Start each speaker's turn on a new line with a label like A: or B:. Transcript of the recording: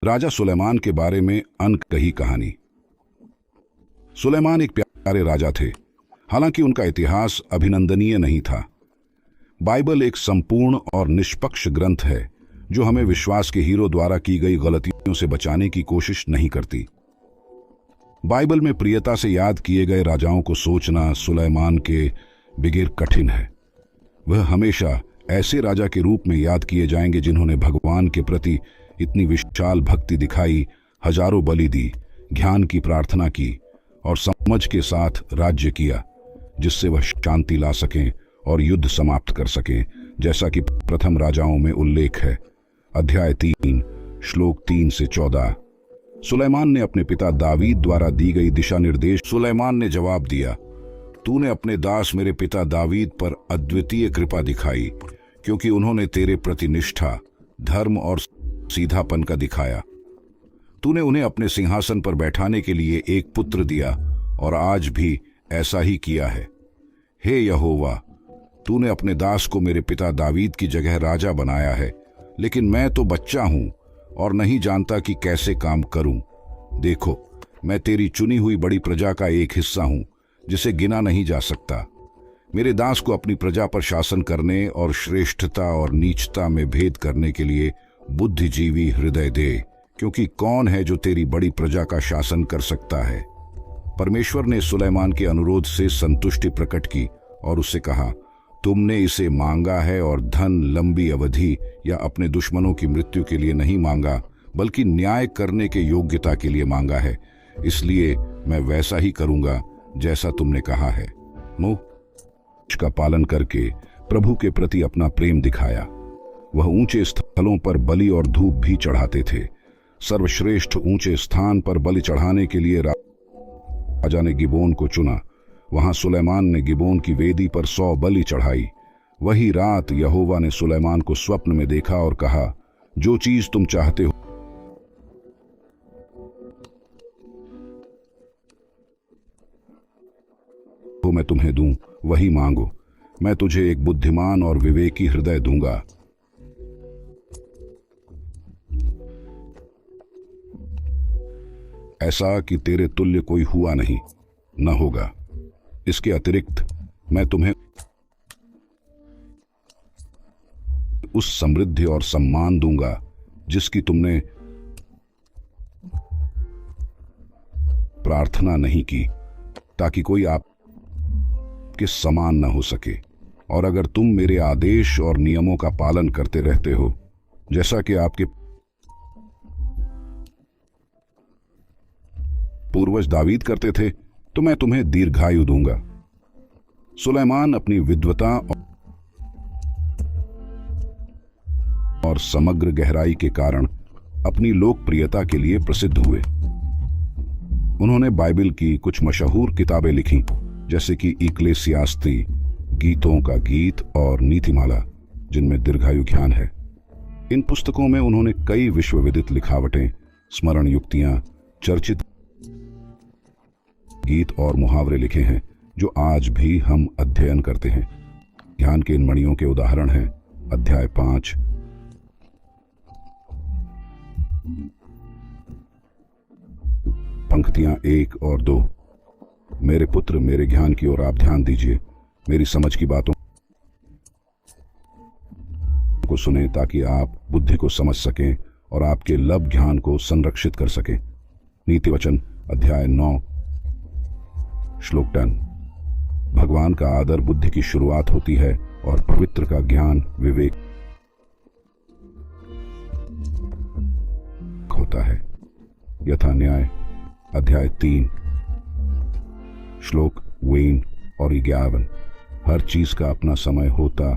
A: राजा सुलेमान के बारे में अनकही कहानी। सुलेमान एक प्यारे राजा थे, हालांकि उनका इतिहास अभिनंदनीय नहीं था। बाइबल एक संपूर्ण और निष्पक्ष ग्रंथ है जो हमें विश्वास के हीरो द्वारा की गई गलतियों से बचाने की कोशिश नहीं करती। बाइबल में प्रियता से याद किए गए राजाओं को सोचना सुलेमान के बगैर कठिन है। वह हमेशा ऐसे राजा के रूप में याद किए जाएंगे जिन्होंने भगवान के प्रति इतनी विशाल भक्ति दिखाई, हजारों बलि दी, ज्ञान की प्रार्थना की और समझ के साथ राज्य किया जिससे वह शांति ला सकें और युद्ध समाप्त कर सकें, जैसा कि प्रथम राजाओं में उल्लेख है। अध्याय 3 श्लोक 3 से 14। सुलेमान ने अपने पिता दावीद द्वारा दी गई दिशा निर्देश। सुलेमान ने जवाब दिया, तूने अपने दास मेरे पिता दावीद पर अद्वितीय कृपा दिखाई, क्योंकि उन्होंने तेरे प्रति निष्ठा, धर्म और सीधापन का दिखाया। तूने उन्हें अपने सिंहासन पर बैठाने के लिए एक पुत्र दिया और आज भी ऐसा ही किया है। हे यहोवा, तूने अपने दास को मेरे पिता दावीद की जगह राजा बनाया है, लेकिन मैं तो बच्चा हूं और नहीं जानता कि कैसे काम करूं। देखो, मैं तेरी चुनी हुई बड़ी प्रजा का एक हिस्सा हूं जिसे गिना नहीं जा सकता। मेरे दास को अपनी प्रजा पर शासन करने और श्रेष्ठता और नीचता में भेद करने के लिए बुद्धिजीवी हृदय दे, क्योंकि कौन है जो तेरी बड़ी प्रजा का शासन कर सकता है। परमेश्वर ने सुलेमान के अनुरोध से संतुष्टि प्रकट की और उससे कहा, तुमने इसे मांगा है और धन, लंबी अवधि या अपने दुश्मनों की मृत्यु के लिए नहीं मांगा, बल्कि न्याय करने के योग्यता के लिए मांगा है। इसलिए मैं वैसा ही करूंगा जैसा तुमने कहा है। नूह का पालन करके प्रभु के प्रति अपना प्रेम दिखाया। वह ऊंचे स्थलों पर बलि और धूप भी चढ़ाते थे। सर्वश्रेष्ठ ऊंचे स्थान पर बलि चढ़ाने के लिए राजा ने गिबोन को चुना। वहां सुलेमान ने गिबोन की वेदी पर 100 बलि चढ़ाई। वही रात यहोवा ने सुलेमान को स्वप्न में देखा और कहा, जो चीज तुम चाहते हो मैं तुम्हें दूं, वही मांगो। मैं तुझे एक बुद्धिमान और विवेकी हृदय दूंगा। ऐसा कि तेरे तुल्य कोई हुआ नहीं, न होगा। इसके अतिरिक्त मैं तुम्हें उस समृद्धि और सम्मान दूंगा जिसकी तुमने प्रार्थना नहीं की, ताकि कोई आपके समान न हो सके। और अगर तुम मेरे आदेश और नियमों का पालन करते रहते हो, जैसा कि आपके पूर्वज दावीद करते थे, तो मैं तुम्हें दीर्घायु दूंगा। सुलेमान अपनी विद्वता और समग्र गहराई के कारण अपनी लोकप्रियता के लिए प्रसिद्ध हुए। उन्होंने बाइबल की कुछ मशहूर किताबें लिखीं, जैसे कि इक्लेसियास्ती, गीतों का गीत और नीतिमाला, जिनमें दीर्घायु ज्ञान है। इन पुस्तकों में उन्होंने कई विश्वविदित लिखावटें, स्मरण युक्तियां, चर्चित गीत और मुहावरे लिखे हैं जो आज भी हम अध्ययन करते हैं। ज्ञान के इन मणियों के उदाहरण हैं अध्याय 5 पंक्तियां 1 और 2। मेरे पुत्र, मेरे ज्ञान की ओर आप ध्यान दीजिए, मेरी समझ की बातों को सुने, ताकि आप बुद्धि को समझ सकें और आपके लब ज्ञान को संरक्षित कर सकें। नीति वचन अध्याय 9 श्लोक 10। भगवान का आदर बुद्धि की शुरुआत होती है और पवित्र का ज्ञान विवेक होता है। यथा न्याय अध्याय 3 श्लोक 1 और 11। हर चीज का अपना समय होता